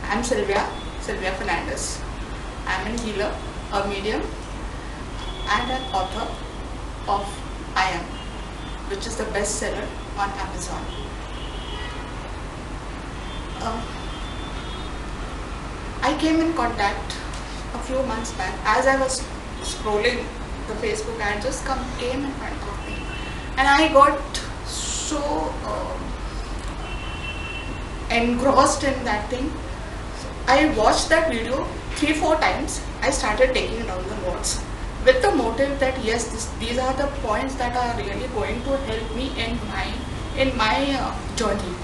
I'm Sylvia Fernandez. I'm a healer, a medium, and an author of I Am, which is the bestseller on Amazon. Uh, I came in contact a few months back as I was scrolling the Facebook ad came in front of me, and I got so engrossed in that thing. I watched that video 3-4 times. I started taking down the notes with the motive that yes, these are the points that are really going to help me in my journey.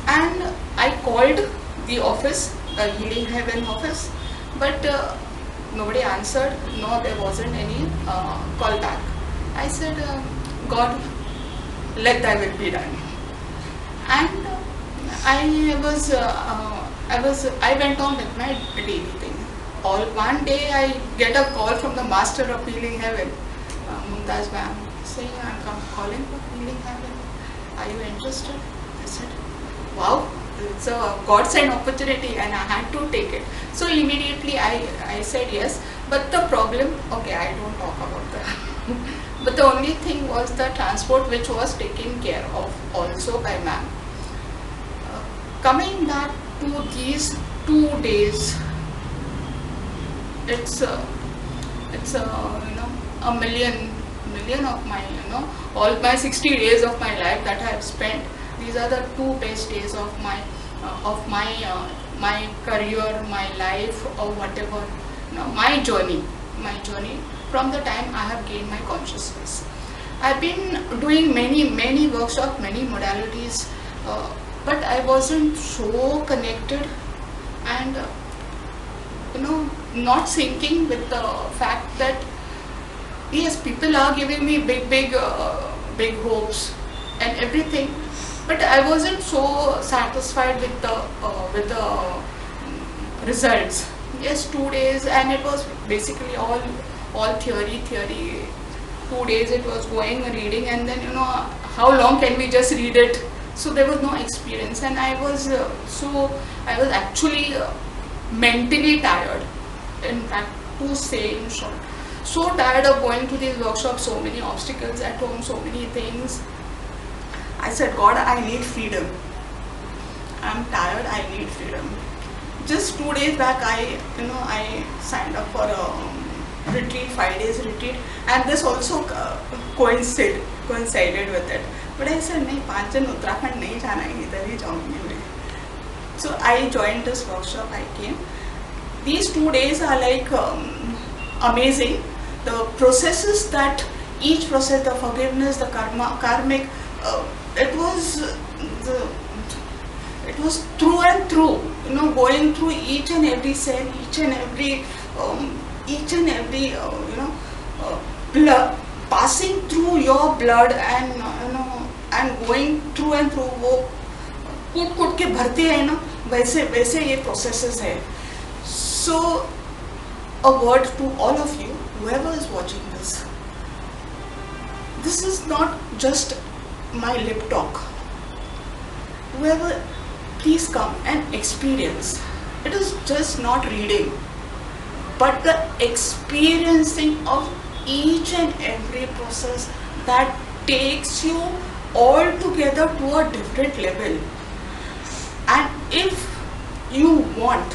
And I called the office, the Healing Heaven office, but nobody answered. No, there wasn't any call back. I said, God, let thy will be done. And I went on with my daily thing. One day I get a call from the Master of Healing Heaven, Mumtaz ma'am, saying I'm calling for Healing Heaven. Are you interested? I said, wow, it's a godsend opportunity, and I had to take it. So immediately I said yes. But the problem, okay, I don't talk about that. But the only thing was the transport, which was taken care of also by ma'am. Coming back to these 2 days, it's a million of my all my 60 days of my life that I have spent. These are the 2 best days of my career, my life, or whatever, my journey from the time I have gained my consciousness. I've been doing many workshops, many modalities, but I wasn't so connected and not syncing with the fact that yes, people are giving me big hopes and everything, but I wasn't so satisfied with the results. Yes, 2 days, and it was basically all theory. 2 days it was going reading, and then how long can we just read it? So there was no experience, and I was actually mentally tired. In fact, to say in short, so tired of going to these workshops, so many obstacles at home, so many things. I said, God, I need freedom. I'm tired. I need freedom. Just 2 days back, I signed up for a retreat, 5 days retreat, and this also coincided with it. But I said, नहीं 5 दिन उत्तराखंड नहीं जाना है, इधर ही जाऊंगी मैं. So I joined this workshop. I came. These 2 days are like amazing. The processes that each process, the forgiveness, the karmic, it was through and through. Going through each and every cell, each and every blood, passing through your blood, and going through and through. वो कूट के भरते हैं ना, वैसे ये processes है. So a word to all of you, whoever is watching this. This is not just my lip talk. Whoever, please come and experience. It is just not reading, but the experiencing of each and every process that takes you all together to a different level. And if you want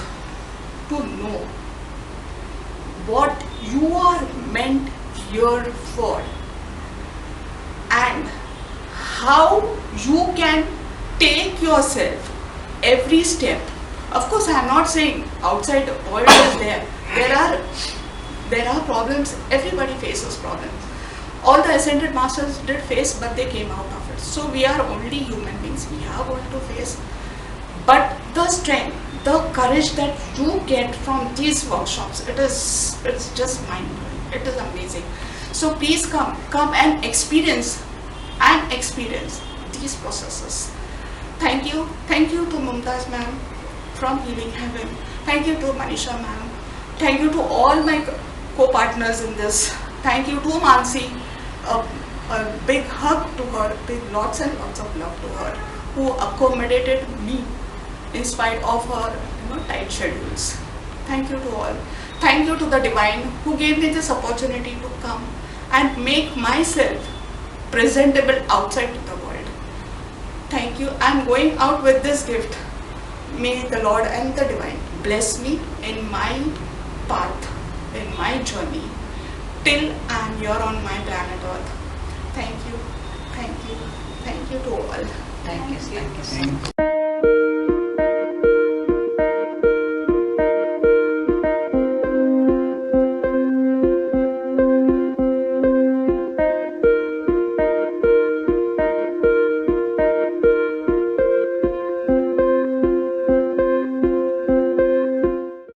to know what you are meant here for and how you can take yourself every step. Of course, I am not saying outside the world is there. There are problems. Everybody faces problems. All the ascended masters did face, but they came out of it. So we are only human beings. We are going to face. But the strength, the courage that you get from these workshops, it's just mind-blowing. It is amazing. So please come and experience these processes. Thank you to Mumtaz ma'am from Healing Heaven. Thank you to Manisha ma'am. Thank you to all my co-partners in this. Thank you to Mansi. A big hug to her, lots and lots of love to her, who accommodated me in spite of her tight schedules. Thank you to all. Thank you to the Divine who gave me this opportunity to come and make myself presentable outside to the world. Thank you. I'm going out with this gift. May the Lord and the Divine bless me in my path, in my journey, till I'm here on my planet Earth. Thank you. Thank you. Thank you to all. Thank you. Thank you.